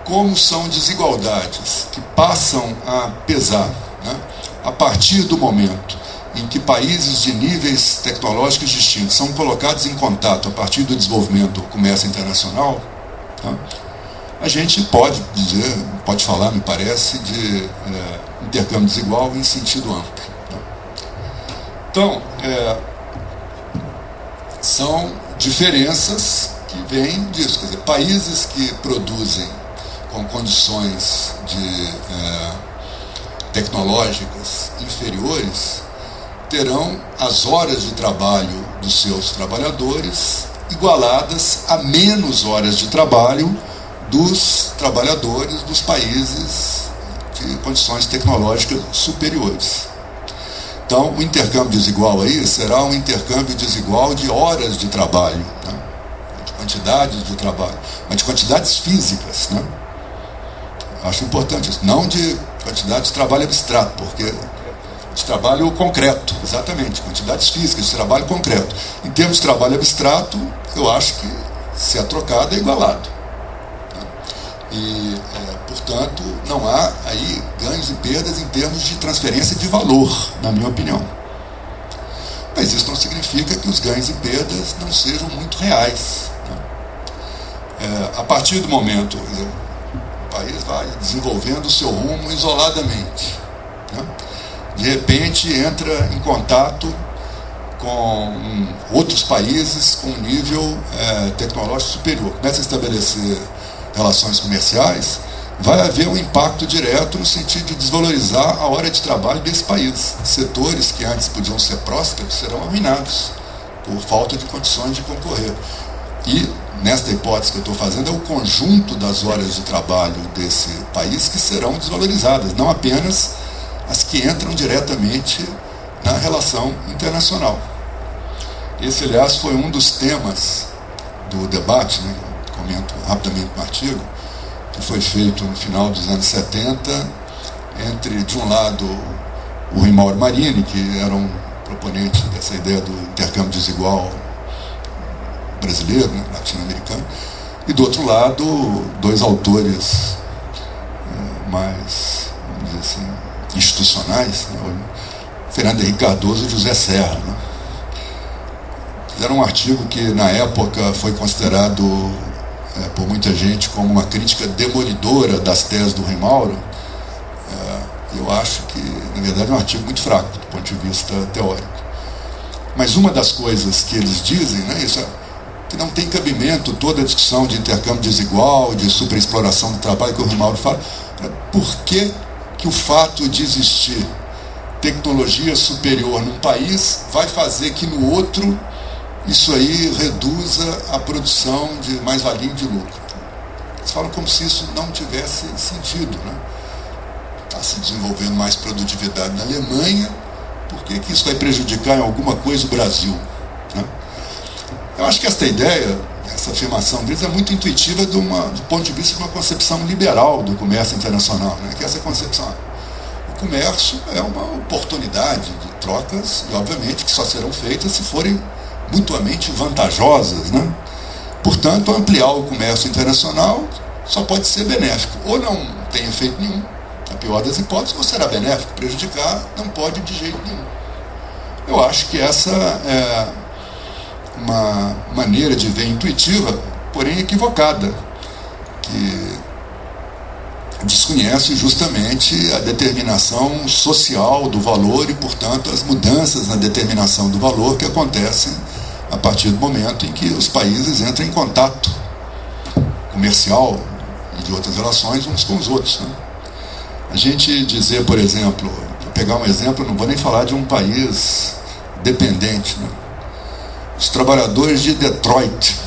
como são desigualdades que passam a pesar, né, a partir do momento em que países de níveis tecnológicos distintos são colocados em contato a partir do desenvolvimento do comércio internacional, tá? A gente pode dizer, pode falar, me parece, de intercâmbio desigual em sentido amplo. Tá? Então, são diferenças que vêm disso. Quer dizer, países que produzem com condições tecnológicas inferiores terão as horas de trabalho dos seus trabalhadores igualadas a menos horas de trabalho dos trabalhadores dos países de condições tecnológicas superiores. Então, o intercâmbio desigual aí será um intercâmbio desigual de horas de trabalho, né? De quantidades de trabalho, mas de quantidades físicas, né? Acho importante isso, não de quantidade de trabalho abstrato, porque de trabalho concreto, exatamente, quantidades físicas de trabalho concreto. Em termos de trabalho abstrato, eu acho que, se é trocado, é igualado. Né? E, portanto, não há aí ganhos e perdas em termos de transferência de valor, na minha opinião. Mas isso não significa que os ganhos e perdas não sejam muito reais. Né? A partir do momento, o país vai desenvolvendo o seu rumo isoladamente. Né? De repente entra em contato com outros países com um nível tecnológico superior. Começa a estabelecer relações comerciais, vai haver um impacto direto no sentido de desvalorizar a hora de trabalho desse país. Setores que antes podiam ser prósperos serão arruinados por falta de condições de concorrer. E, nesta hipótese que eu estou fazendo, é o conjunto das horas de trabalho desse país que serão desvalorizadas, não apenas as que entram diretamente na relação internacional. Esse, aliás, foi um dos temas do debate, né, comento rapidamente no artigo, que foi feito no final dos anos 70, entre, de um lado, o Rui Mauro Marini, que era um proponente dessa ideia do intercâmbio desigual brasileiro, né, latino-americano, e, do outro lado, dois autores mais, vamos dizer assim, institucionais, né, Fernando Henrique Cardoso e José Serra. Né. Fizeram um artigo que, na época, foi considerado por muita gente como uma crítica demolidora das teses do Rui Mauro. Eu acho que, na verdade, é um artigo muito fraco do ponto de vista teórico. Mas uma das coisas que eles dizem, né, isso é que não tem cabimento toda a discussão de intercâmbio desigual, de superexploração do trabalho que o Rui Mauro fala. Por que o fato de existir tecnologia superior num país vai fazer que no outro isso aí reduza a produção de mais-valia e de lucro? Eles falam como se isso não tivesse sentido, né? Está se desenvolvendo mais produtividade na Alemanha, por que isso vai prejudicar em alguma coisa o Brasil? Né? Eu acho que esta ideia, essa afirmação deles é muito intuitiva do ponto de vista de uma concepção liberal do comércio internacional, né? Que essa concepção, o comércio é uma oportunidade de trocas, e obviamente que só serão feitas se forem mutuamente vantajosas, né? Portanto, ampliar o comércio internacional só pode ser benéfico, ou não tem efeito nenhum, na pior das hipóteses, ou será benéfico, prejudicar não pode de jeito nenhum. Eu acho que essa é uma maneira de ver intuitiva, porém equivocada, que desconhece justamente a determinação social do valor e, portanto, as mudanças na determinação do valor que acontecem a partir do momento em que os países entram em contato comercial e de outras relações uns com os outros. Né? A gente dizer, por exemplo, vou pegar um exemplo, não vou nem falar de um país dependente, né? Os trabalhadores de Detroit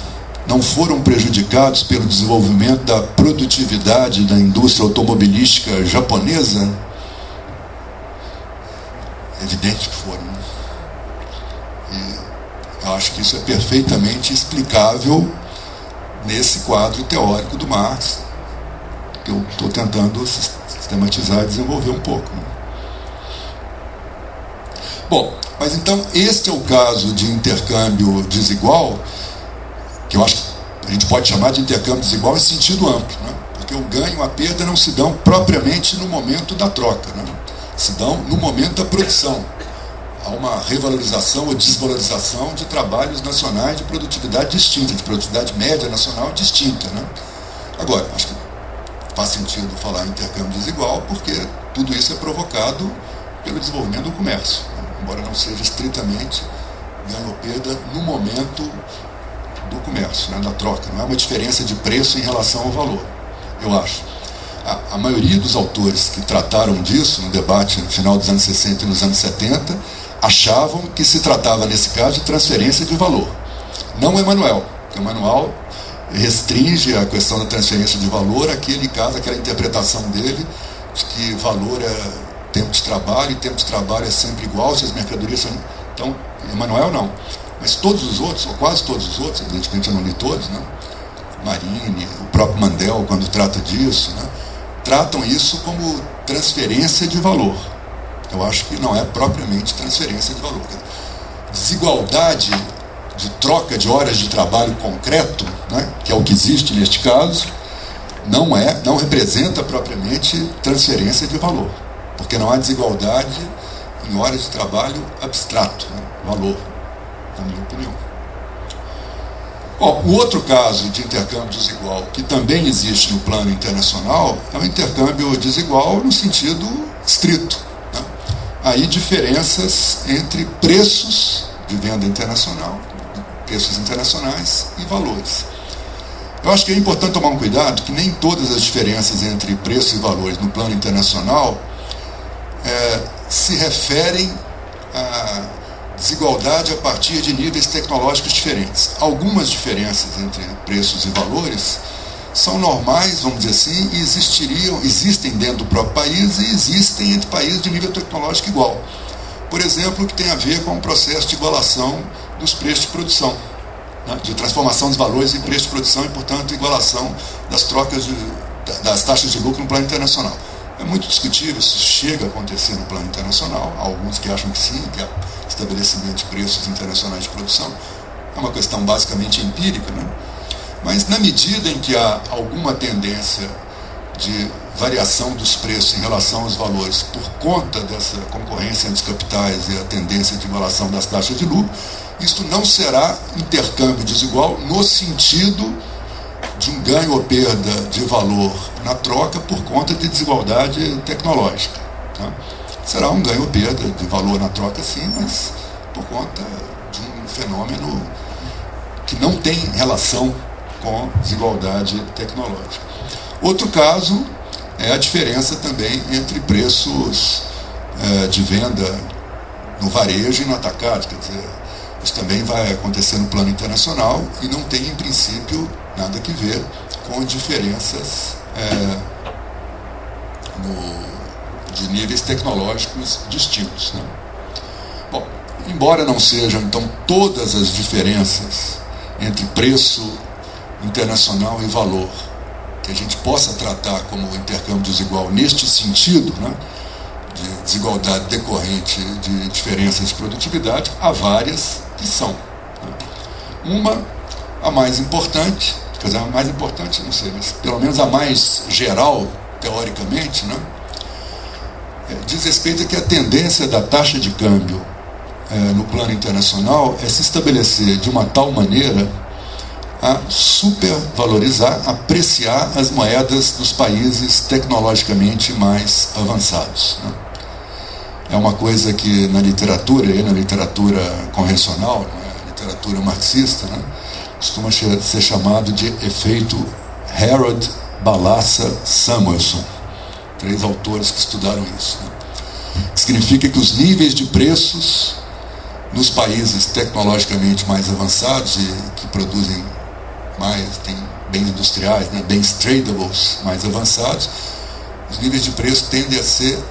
não foram prejudicados pelo desenvolvimento da produtividade da indústria automobilística japonesa? É evidente que foram. Né? E eu acho que isso é perfeitamente explicável nesse quadro teórico do Marx, que eu estou tentando sistematizar e desenvolver um pouco. Né? Bom, mas então este é o caso de intercâmbio desigual, que eu acho que a gente pode chamar de intercâmbio desigual em sentido amplo, né? Porque o ganho e a perda não se dão propriamente no momento da troca, né? Se dão no momento da produção. há uma revalorização ou desvalorização de trabalhos nacionais de produtividade distinta, de produtividade média nacional distinta, né? Agora, acho que faz sentido falar em intercâmbio desigual, porque tudo isso é provocado pelo desenvolvimento do comércio, né? Embora não seja estritamente ganho ou perda no momento do comércio, né, da troca. Não é uma diferença de preço em relação ao valor, eu acho. A maioria dos autores que trataram disso no debate no final dos anos 60 e nos anos 70 achavam que se tratava, nesse caso, de transferência de valor. Não o Emanuel, porque o Emanuel restringe a questão da transferência de valor àquele caso, aquela interpretação dele de que valor é tempo de trabalho, e tempo de trabalho é sempre igual, se as mercadorias são... Então, Emanuel não. Mas todos os outros, ou quase todos os outros, evidentemente eu não li todos, né? Marini, o próprio Mandel, quando trata disso, né? Tratam isso como transferência de valor. Eu acho que não é propriamente transferência de valor. Desigualdade de troca de horas de trabalho concreto, né, que é o que existe neste caso, não representa propriamente transferência de valor, porque não há desigualdade em horas de trabalho abstrato, né, valor, na minha opinião. Bom, o outro caso de intercâmbio desigual que também existe no plano internacional é o intercâmbio desigual no sentido estrito, né? Aí diferenças entre preços de venda internacional, preços internacionais e valores. Eu acho que é importante tomar um cuidado que nem todas as diferenças entre preços e valores no plano internacional se referem a desigualdade a partir de níveis tecnológicos diferentes. Algumas diferenças entre preços e valores são normais, vamos dizer assim, e existem dentro do próprio país e existem entre países de nível tecnológico igual. Por exemplo, o que tem a ver com o processo de igualação dos preços de produção, né, de transformação dos valores em preços de produção e, portanto, igualação das trocas das taxas de lucro no plano internacional. É muito discutível se chega a acontecer no plano internacional. Há alguns que acham que sim, que há estabelecimento de preços internacionais de produção. É uma questão basicamente empírica, né? Mas na medida em que há alguma tendência de variação dos preços em relação aos valores por conta dessa concorrência entre os capitais e a tendência de igualação das taxas de lucro, isto não será intercâmbio desigual no sentido de um ganho ou perda de valor na troca por conta de desigualdade tecnológica, tá? Será um ganho ou perda de valor na troca, sim, mas por conta de um fenômeno que não tem relação com desigualdade tecnológica. Outro caso é a diferença também entre preços de venda no varejo e no atacado, quer dizer, isso também vai acontecer no plano internacional e não tem, em princípio, nada que ver com diferenças de níveis tecnológicos distintos, né? Bom, embora não sejam, então, todas as diferenças entre preço internacional e valor que a gente possa tratar como intercâmbio desigual neste sentido, né, de desigualdade decorrente de diferenças de produtividade, há várias que são, né? Uma, a mais importante, quer dizer, a mais importante, não sei, mas pelo menos a mais geral, teoricamente, né, diz respeito a que a tendência da taxa de câmbio no plano internacional é se estabelecer de uma tal maneira a supervalorizar, apreciar as moedas dos países tecnologicamente mais avançados, né? É uma coisa que na literatura convencional, na literatura marxista, né, costuma ser chamado de efeito Harold Balassa Samuelson. 3 autores que estudaram isso, né? Significa que os níveis de preços nos países tecnologicamente mais avançados e que produzem mais, tem bens industriais, né, bens tradables mais avançados, os níveis de preço tendem a ser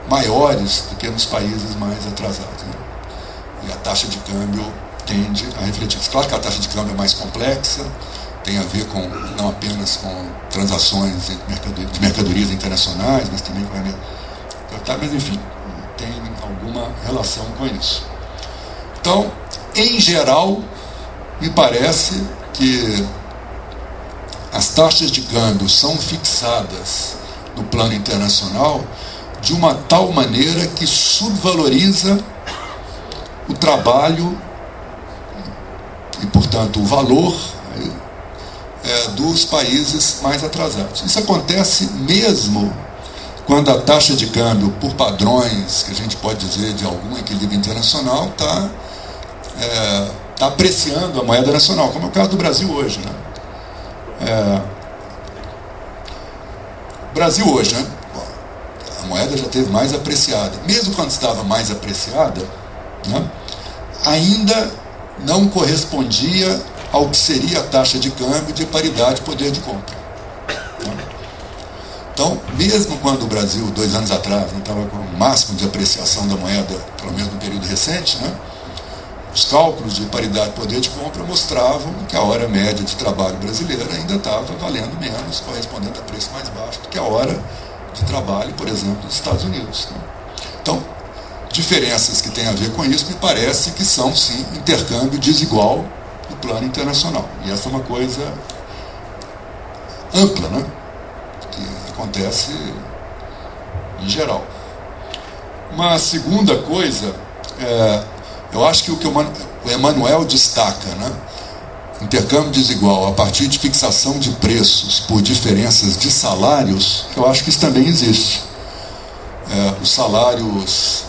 maiores do que nos países mais atrasados, né? E a taxa de câmbio tende a refletir isso. Claro que a taxa de câmbio é mais complexa, tem a ver com, não apenas com transações de mercadorias internacionais, mas também com mas enfim, tem alguma relação com isso. Então, em geral, me parece que as taxas de câmbio são fixadas no plano internacional de uma tal maneira que subvaloriza o trabalho e, portanto, o valor dos países mais atrasados. Isso acontece mesmo quando a taxa de câmbio, por padrões, que a gente pode dizer de algum equilíbrio internacional, está apreciando a moeda nacional, como é o caso do Brasil hoje, né? O Brasil hoje, né? A moeda já esteve mais apreciada. Mesmo quando estava mais apreciada, né, ainda não correspondia ao que seria a taxa de câmbio de paridade poder de compra. Né? Então, mesmo quando o Brasil, 2 anos atrás, estava com o máximo de apreciação da moeda, pelo menos no período recente, né, os cálculos de paridade poder de compra mostravam que a hora média de trabalho brasileira ainda estava valendo menos, correspondendo a preço mais baixo do que a hora de trabalho, por exemplo, dos Estados Unidos. Né? Então, diferenças que têm a ver com isso me parece que são, sim, intercâmbio desigual no plano internacional. E essa é uma coisa ampla, né? Que acontece em geral. Uma segunda coisa, eu acho que o Emmanuel destaca, né? Intercâmbio desigual a partir de fixação de preços por diferenças de salários, eu acho que isso também existe. Os salários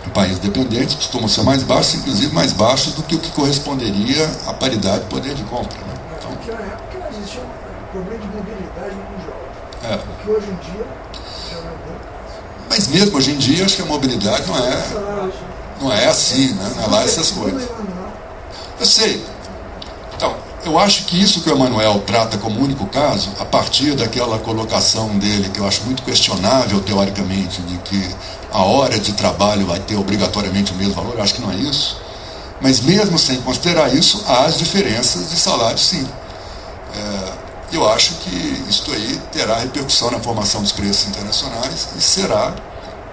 em países dependentes costumam ser mais baixos, inclusive mais baixos do que o que corresponderia à paridade de poder de compra. Né? Então, naquela época existia um problema de mobilidade mundial, que hoje em dia já não é. Mas mesmo hoje em dia, acho que a mobilidade não é assim, né? Não é lá essas coisas. Eu sei. Então, eu acho que isso que o Emmanuel trata como único caso, a partir daquela colocação dele, que eu acho muito questionável teoricamente, de que a hora de trabalho vai ter obrigatoriamente o mesmo valor, eu acho que não é isso. Mas mesmo sem considerar isso, há as diferenças de salário, sim. Eu acho que isto aí terá repercussão na formação dos preços internacionais e será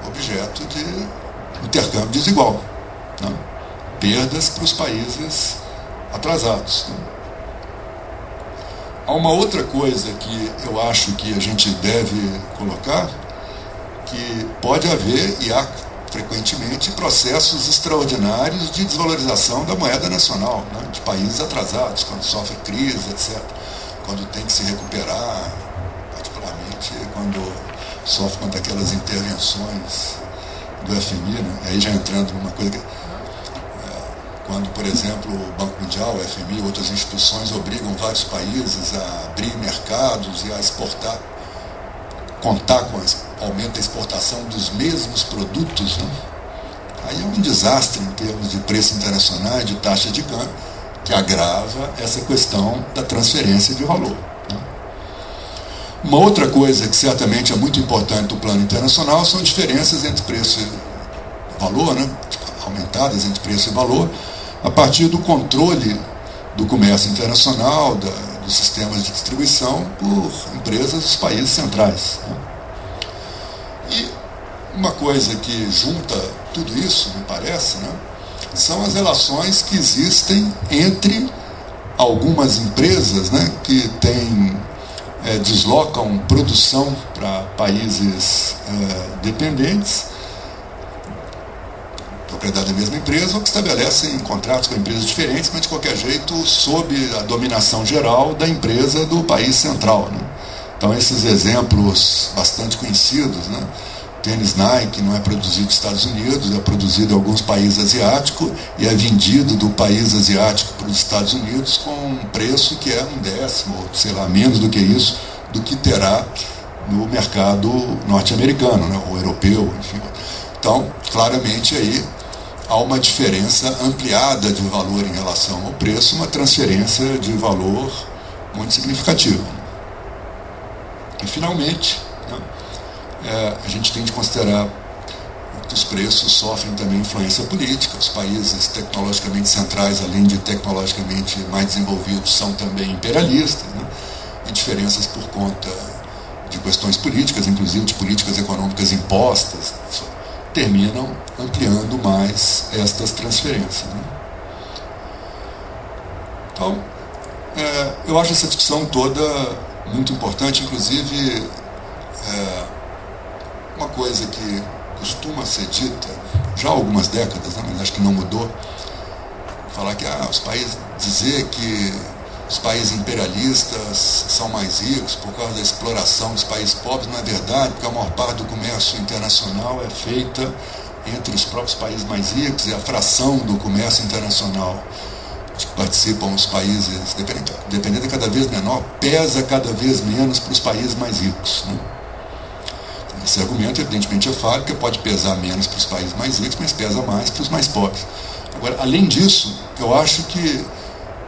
objeto de intercâmbio desigual, né? Perdas para os países atrasados. Né? Há uma outra coisa que eu acho que a gente deve colocar, que pode haver, e há frequentemente, processos extraordinários de desvalorização da moeda nacional, né? De países atrasados, quando sofre crise, etc. Quando tem que se recuperar, particularmente quando sofre com aquelas intervenções do FMI, né? Aí já entrando numa coisa que... Quando, por exemplo, o Banco Mundial, o FMI e outras instituições obrigam vários países a abrir mercados e a exportar, contar com o aumento da exportação dos mesmos produtos, né? Aí é um desastre em termos de preço internacional e de taxa de câmbio, que agrava essa questão da transferência de valor. Né? Uma outra coisa que certamente é muito importante no plano internacional são diferenças entre preço e valor, né? Aumentadas entre preço e valor, a partir do controle do comércio internacional, dos sistemas de distribuição por empresas dos países centrais. Né? E uma coisa que junta tudo isso, me parece, né, são as relações que existem entre algumas empresas, né, que deslocam produção para países dependentes, propriedade da mesma empresa, ou que estabelecem contratos com empresas diferentes, mas de qualquer jeito sob a dominação geral da empresa do país central. Né? Então esses exemplos bastante conhecidos, né? Tênis Nike não é produzido nos Estados Unidos, é produzido em alguns países asiáticos e é vendido do país asiático para os Estados Unidos com um preço que é 1/10, ou sei lá, menos do que isso, do que terá no mercado norte-americano, né? Ou europeu, enfim. Então, claramente aí há uma diferença ampliada de valor em relação ao preço, uma transferência de valor muito significativa. E, finalmente, né, a gente tem de considerar que os preços sofrem também influência política. Os países tecnologicamente centrais, além de tecnologicamente mais desenvolvidos, são também imperialistas, né, e diferenças por conta de questões políticas, inclusive de políticas econômicas impostas, terminam ampliando mais estas transferências. Né? Então, eu acho essa discussão toda muito importante, inclusive uma coisa que costuma ser dita já há algumas décadas, né, mas acho que não mudou, falar que dizer que os países imperialistas são mais ricos por causa da exploração dos países pobres não é verdade, porque a maior parte do comércio internacional é feita entre os próprios países mais ricos, e a fração do comércio internacional que participam os países, dependendo cada vez menor, pesa cada vez menos para os países mais ricos, né? Esse argumento, evidentemente, é falho, porque pode pesar menos para os países mais ricos, mas pesa mais para os mais pobres. Agora, além disso, eu acho que,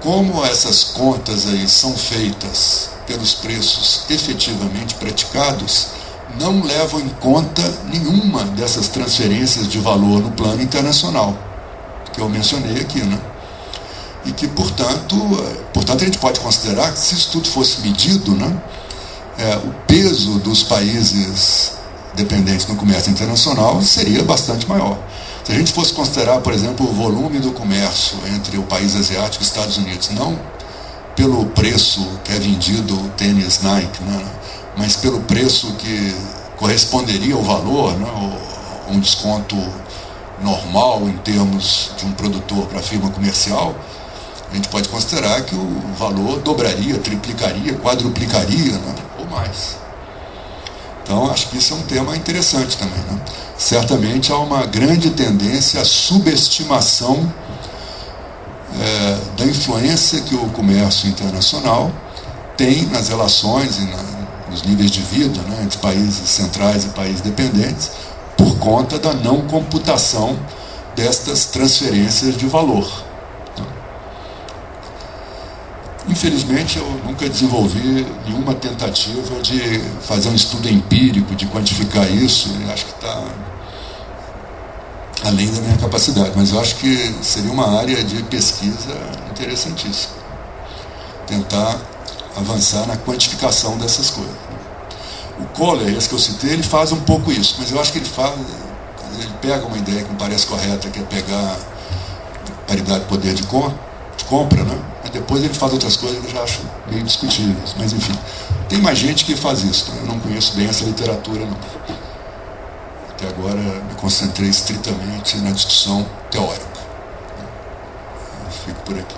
como essas contas aí são feitas pelos preços efetivamente praticados, não levam em conta nenhuma dessas transferências de valor no plano internacional, que eu mencionei aqui, né? E que, portanto, a gente pode considerar que, se isso tudo fosse medido, né, o peso dos países dependentes no comércio internacional seria bastante maior. Se a gente fosse considerar, por exemplo, o volume do comércio entre o país asiático e os Estados Unidos, não pelo preço que é vendido o tênis Nike, né, mas pelo preço que corresponderia ao valor, né, um desconto normal em termos de um produtor para a firma comercial, a gente pode considerar que o valor dobraria, triplicaria, quadruplicaria, né, ou mais. Então, acho que isso é um tema interessante também, né? Certamente há uma grande tendência à subestimação da influência que o comércio internacional tem nas relações e nos níveis de vida, né, entre países centrais e países dependentes, por conta da não computação destas transferências de valor. Infelizmente, eu nunca desenvolvi nenhuma tentativa de fazer um estudo empírico, de quantificar isso. Eu acho que está além da minha capacidade, mas eu acho que seria uma área de pesquisa interessantíssima. Tentar avançar na quantificação dessas coisas. O Kohler, esse que eu citei, ele faz um pouco isso, mas eu acho que ele pega uma ideia que me parece correta, que é pegar paridade de poder de compra, né? E depois ele faz outras coisas que eu já acho meio discutíveis, mas enfim, tem mais gente que faz isso, né? Eu não conheço bem essa literatura, não. Até agora me concentrei estritamente na discussão teórica. Eu fico por aqui.